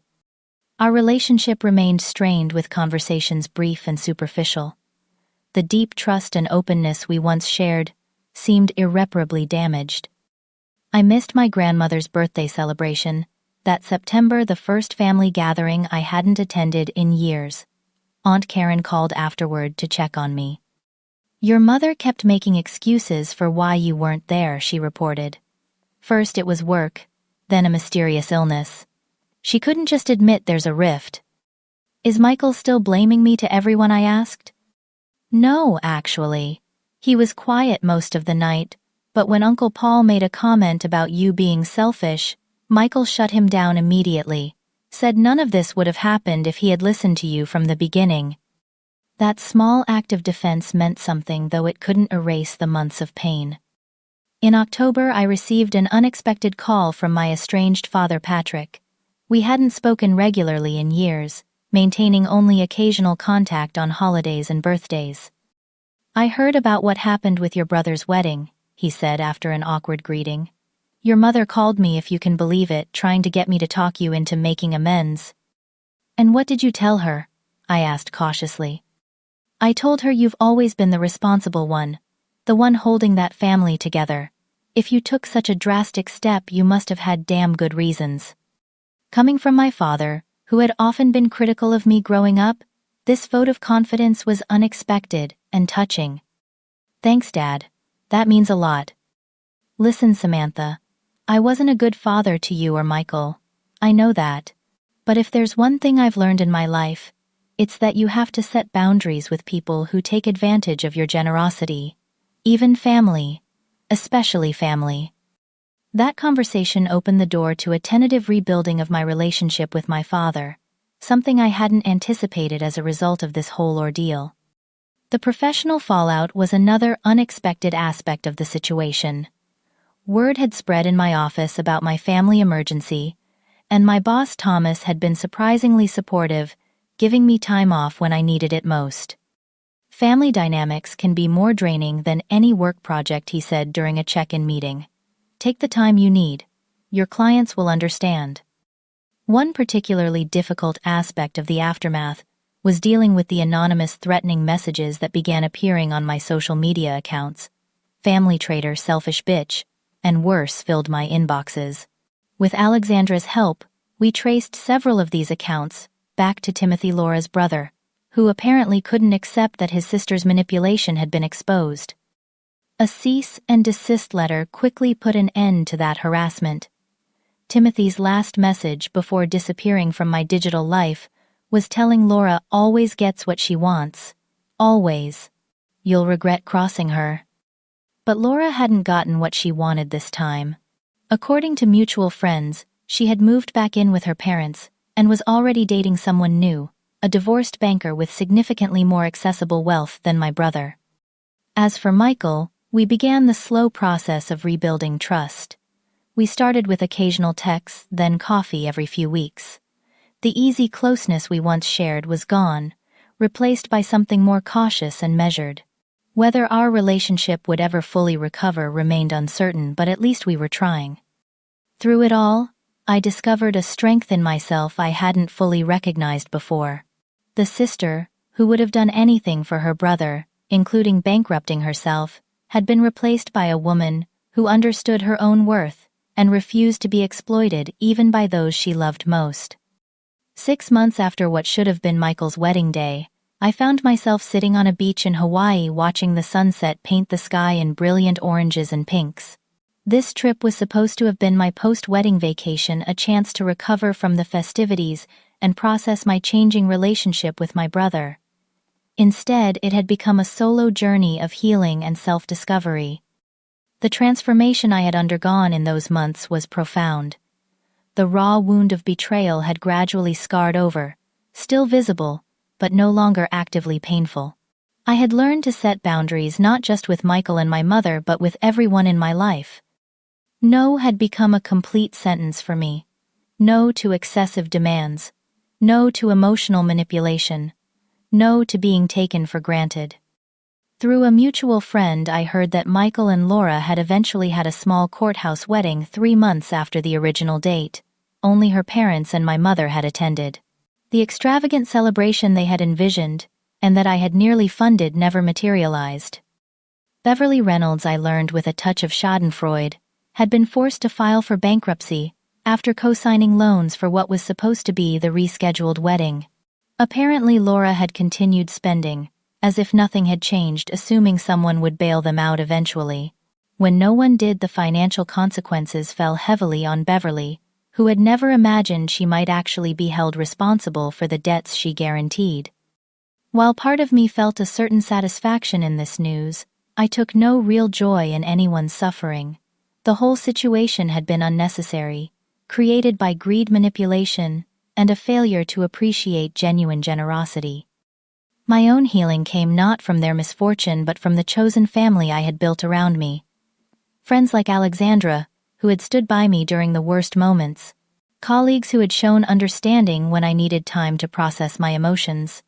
Our relationship remained strained, with conversations brief and superficial. The deep trust and openness we once shared seemed irreparably damaged. I missed my grandmother's birthday celebration, that September, the first family gathering I hadn't attended in years. Aunt Karen called afterward to check on me. Your mother kept making excuses for why you weren't there, she reported. First it was work, then a mysterious illness. She couldn't just admit there's a rift. Is Michael still blaming me to everyone, I asked? No, actually. He was quiet most of the night, but when Uncle Paul made a comment about you being selfish, Michael shut him down immediately, said none of this would have happened if he had listened to you from the beginning. That small act of defense meant something, though it couldn't erase the months of pain. In October, I received an unexpected call from my estranged father, Patrick. We hadn't spoken regularly in years, maintaining only occasional contact on holidays and birthdays. "I heard about what happened with your brother's wedding," he said after an awkward greeting. "Your mother called me, if you can believe it, trying to get me to talk you into making amends." "And what did you tell her?" I asked cautiously. "I told her you've always been the responsible one, the one holding that family together. If you took such a drastic step, you must have had damn good reasons." Coming from my father, who had often been critical of me growing up, this vote of confidence was unexpected and touching. "Thanks, Dad. That means a lot." "Listen, Samantha. I wasn't a good father to you or Michael. I know that. But if there's one thing I've learned in my life, it's that you have to set boundaries with people who take advantage of your generosity. Even family. Especially family." That conversation opened the door to a tentative rebuilding of my relationship with my father, something I hadn't anticipated as a result of this whole ordeal. The professional fallout was another unexpected aspect of the situation. Word had spread in my office about my family emergency, and my boss Thomas had been surprisingly supportive, giving me time off when I needed it most. "Family dynamics can be more draining than any work project," he said during a check-in meeting. "Take the time you need. Your clients will understand." One particularly difficult aspect of the aftermath was dealing with the anonymous threatening messages that began appearing on my social media accounts. "Family traitor, selfish bitch," and worse filled my inboxes. With Alexandra's help, we traced several of these accounts back to Timothy, Laura's brother, who apparently couldn't accept that his sister's manipulation had been exposed. A cease and desist letter quickly put an end to that harassment. Timothy's last message before disappearing from my digital life was telling Laura always gets what she wants. Always. "You'll regret crossing her." But Laura hadn't gotten what she wanted this time. According to mutual friends, she had moved back in with her parents and was already dating someone new, a divorced banker with significantly more accessible wealth than my brother. As for Michael, we began the slow process of rebuilding trust. We started with occasional texts, then coffee every few weeks. The easy closeness we once shared was gone, replaced by something more cautious and measured. Whether our relationship would ever fully recover remained uncertain, but at least we were trying. Through it all, I discovered a strength in myself I hadn't fully recognized before. The sister, who would have done anything for her brother, including bankrupting herself, had been replaced by a woman who understood her own worth and refused to be exploited even by those she loved most. 6 months after what should have been Michael's wedding day, I found myself sitting on a beach in Hawaii watching the sunset paint the sky in brilliant oranges and pinks. This trip was supposed to have been my post-wedding vacation, a chance to recover from the festivities and process my changing relationship with my brother. Instead, it had become a solo journey of healing and self-discovery. The transformation I had undergone in those months was profound. The raw wound of betrayal had gradually scarred over, still visible, but no longer actively painful. I had learned to set boundaries not just with Michael and my mother, but with everyone in my life. No had become a complete sentence for me. No to excessive demands. No to emotional manipulation. No to being taken for granted. Through a mutual friend, I heard that Michael and Laura had eventually had a small courthouse wedding 3 months after the original date. Only her parents and my mother had attended. The extravagant celebration they had envisioned, and that I had nearly funded, never materialized. Beverly Reynolds, I learned with a touch of schadenfreude, had been forced to file for bankruptcy after co-signing loans for what was supposed to be the rescheduled wedding. Apparently Laura had continued spending, as if nothing had changed, assuming someone would bail them out eventually. When no one did, the financial consequences fell heavily on Beverly, who had never imagined she might actually be held responsible for the debts she guaranteed. While part of me felt a certain satisfaction in this news, I took no real joy in anyone's suffering. The whole situation had been unnecessary, created by greed, manipulation, and a failure to appreciate genuine generosity. My own healing came not from their misfortune but from the chosen family I had built around me. Friends like Alexandra, who had stood by me during the worst moments. colleagues who had shown understanding when I needed time to process my emotions,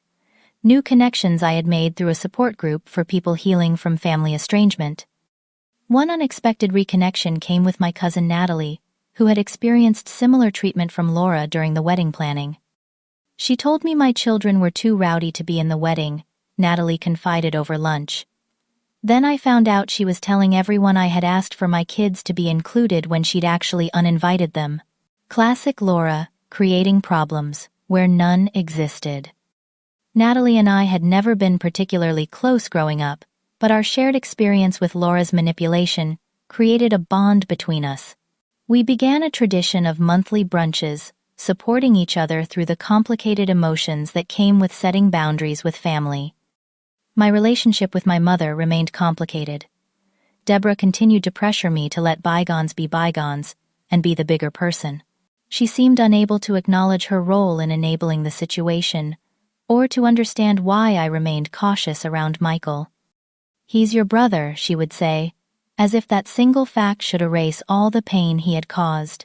new connections I had made through a support group for people healing from family estrangement. One unexpected reconnection came with my cousin Natalie, who had experienced similar treatment from Laura during the wedding planning. She told me my children were too rowdy to be in the wedding, Natalie confided over lunch. Then I found out she was telling everyone I had asked for my kids to be included when she'd actually uninvited them. Classic Laura, creating problems where none existed. Natalie and I had never been particularly close growing up, but our shared experience with Laura's manipulation created a bond between us. We began a tradition of monthly brunches, supporting each other through the complicated emotions that came with setting boundaries with family. My relationship with my mother remained complicated. Deborah continued to pressure me to let bygones be bygones and be the bigger person. She seemed unable to acknowledge her role in enabling the situation, or to understand why I remained cautious around Michael. "He's your brother," she would say, as if that single fact should erase all the pain he had caused.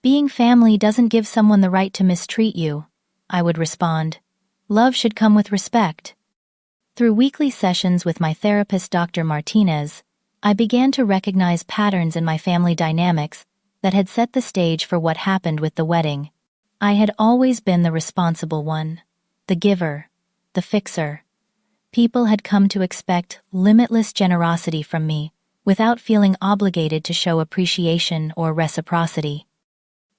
"Being family doesn't give someone the right to mistreat you," I would respond. "Love should come with respect." Through weekly sessions with my therapist, Dr. Martinez, I began to recognize patterns in my family dynamics that had set the stage for what happened with the wedding. I had always been the responsible one, the giver, the fixer. People had come to expect limitless generosity from me, without feeling obligated to show appreciation or reciprocity.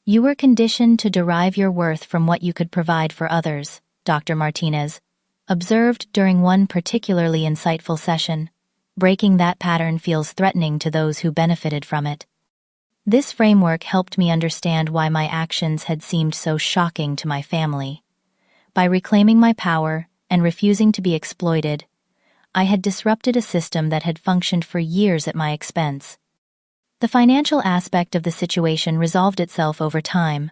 "You were conditioned to derive your worth from what you could provide for others," Dr. Martinez observed during one particularly insightful session. "Breaking that pattern feels threatening to those who benefited from it." This framework helped me understand why my actions had seemed so shocking to my family. By reclaiming my power and refusing to be exploited, I had disrupted a system that had functioned for years at my expense. The financial aspect of the situation resolved itself over time.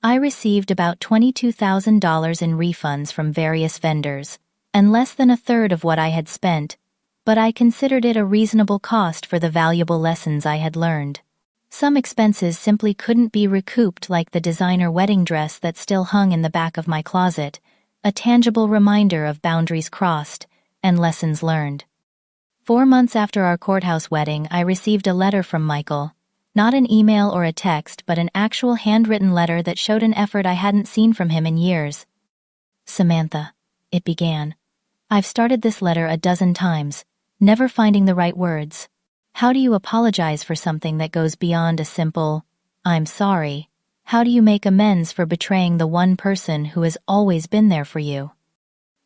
I received about $22,000 in refunds from various vendors, and less than a third of what I had spent, but I considered it a reasonable cost for the valuable lessons I had learned. Some expenses simply couldn't be recouped, like the designer wedding dress that still hung in the back of my closet, a tangible reminder of boundaries crossed and lessons learned. 4 months after our courthouse wedding, I received a letter from Michael. Not an email or a text, but an actual handwritten letter that showed an effort I hadn't seen from him in years. "Samantha," it began, "I've started this letter a dozen times, never finding the right words. How do you apologize for something that goes beyond a simple, 'I'm sorry'? How do you make amends for betraying the one person who has always been there for you?"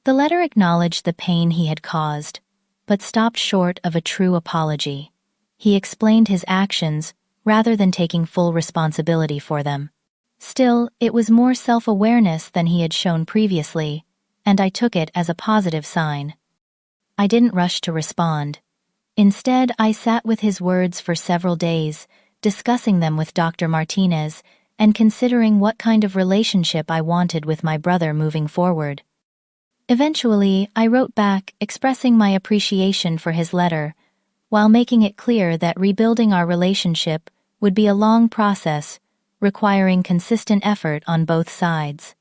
The letter acknowledged the pain he had caused, but stopped short of a true apology. He explained his actions rather than taking full responsibility for them. Still, it was more self-awareness than he had shown previously, and I took it as a positive sign. I didn't rush to respond. Instead, I sat with his words for several days, discussing them with Dr. Martinez and considering what kind of relationship I wanted with my brother moving forward. Eventually, I wrote back expressing my appreciation for his letter, while making it clear that rebuilding our relationship would be a long process, requiring consistent effort on both sides.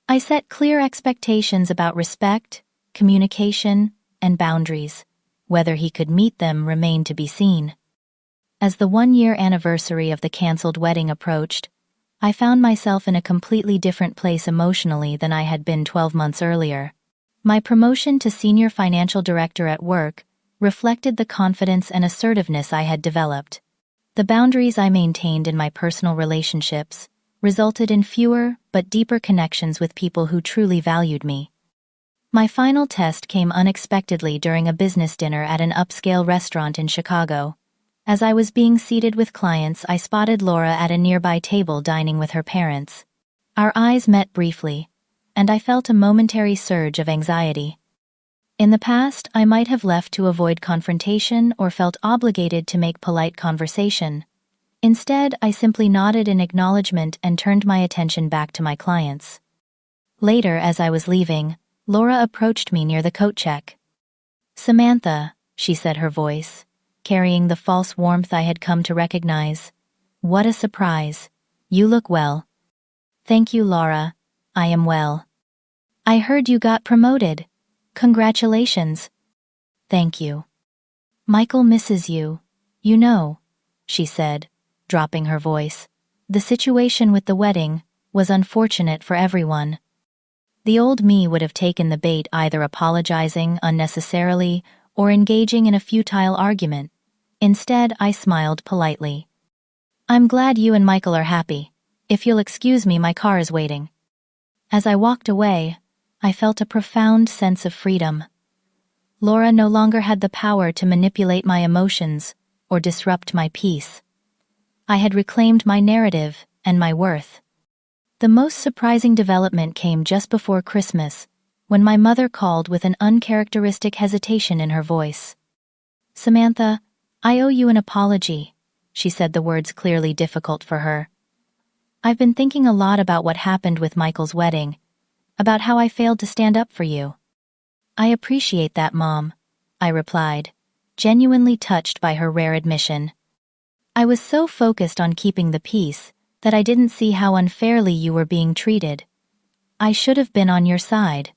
I set clear expectations about respect, communication, and boundaries. Whether he could meet them remained to be seen. As the 1-year anniversary of the canceled wedding approached, I found myself in a completely different place emotionally than I had been 12 months earlier. My promotion to senior financial director at work reflected the confidence and assertiveness I had developed. The boundaries I maintained in my personal relationships resulted in fewer but deeper connections with people who truly valued me. My final test came unexpectedly during a business dinner at an upscale restaurant in Chicago. As I was being seated with clients, I spotted Laura at a nearby table dining with her parents. Our eyes met briefly, and I felt a momentary surge of anxiety. In the past, I might have left to avoid confrontation or felt obligated to make polite conversation. Instead, I simply nodded in acknowledgement and turned my attention back to my clients. Later, as I was leaving, Laura approached me near the coat check. "Samantha," she said, her voice carrying the false warmth I had come to recognize. "What a surprise. You look well." Thank you, Laura. I am well. I heard you got promoted. Congratulations. Thank you. Michael misses you. You know, she said, dropping her voice. The situation with the wedding was unfortunate for everyone. The old me would have taken the bait, either apologizing unnecessarily or engaging in a futile argument. Instead, I smiled politely. I'm glad you and Michael are happy. If you'll excuse me, my car is waiting. As I walked away, I felt a profound sense of freedom. Laura no longer had the power to manipulate my emotions or disrupt my peace. I had reclaimed my narrative and my worth. The most surprising development came just before Christmas, when my mother called with an uncharacteristic hesitation in her voice. Samantha, I owe you an apology, she said, the words clearly difficult for her. I've been thinking a lot about what happened with Michael's wedding, about how I failed to stand up for you. I appreciate that, Mom, I replied, genuinely touched by her rare admission. I was so focused on keeping the peace that I didn't see how unfairly you were being treated. I should have been on your side.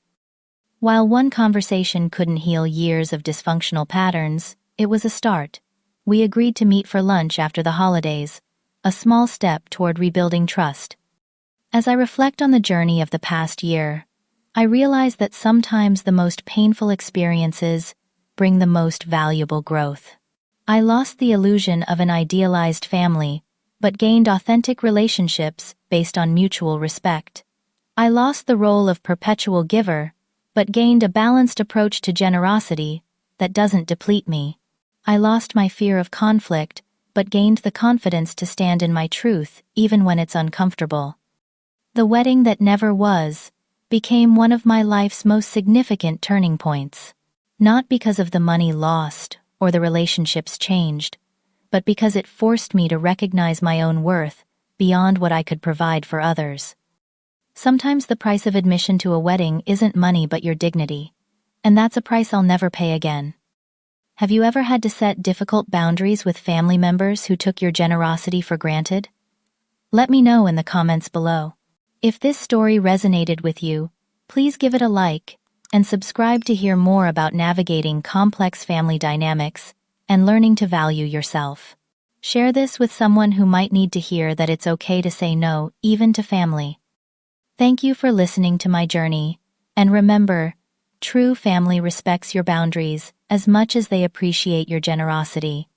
While one conversation couldn't heal years of dysfunctional patterns, it was a start. We agreed to meet for lunch after the holidays, a small step toward rebuilding trust. As I reflect on the journey of the past year, I realize that sometimes the most painful experiences bring the most valuable growth. I lost the illusion of an idealized family, but gained authentic relationships based on mutual respect. I lost the role of perpetual giver, but gained a balanced approach to generosity that doesn't deplete me. I lost my fear of conflict, but gained the confidence to stand in my truth even when it's uncomfortable. The wedding that never was became one of my life's most significant turning points. Not because of the money lost or the relationships changed, but because it forced me to recognize my own worth beyond what I could provide for others. Sometimes the price of admission to a wedding isn't money but your dignity, and that's a price I'll never pay again. Have you ever had to set difficult boundaries with family members who took your generosity for granted? Let me know in the comments below. If this story resonated with you, please give it a like and subscribe to hear more about navigating complex family dynamics and learning to value yourself. Share this with someone who might need to hear that it's okay to say no, even to family. Thank you for listening to my journey, and remember, true family respects your boundaries as much as they appreciate your generosity.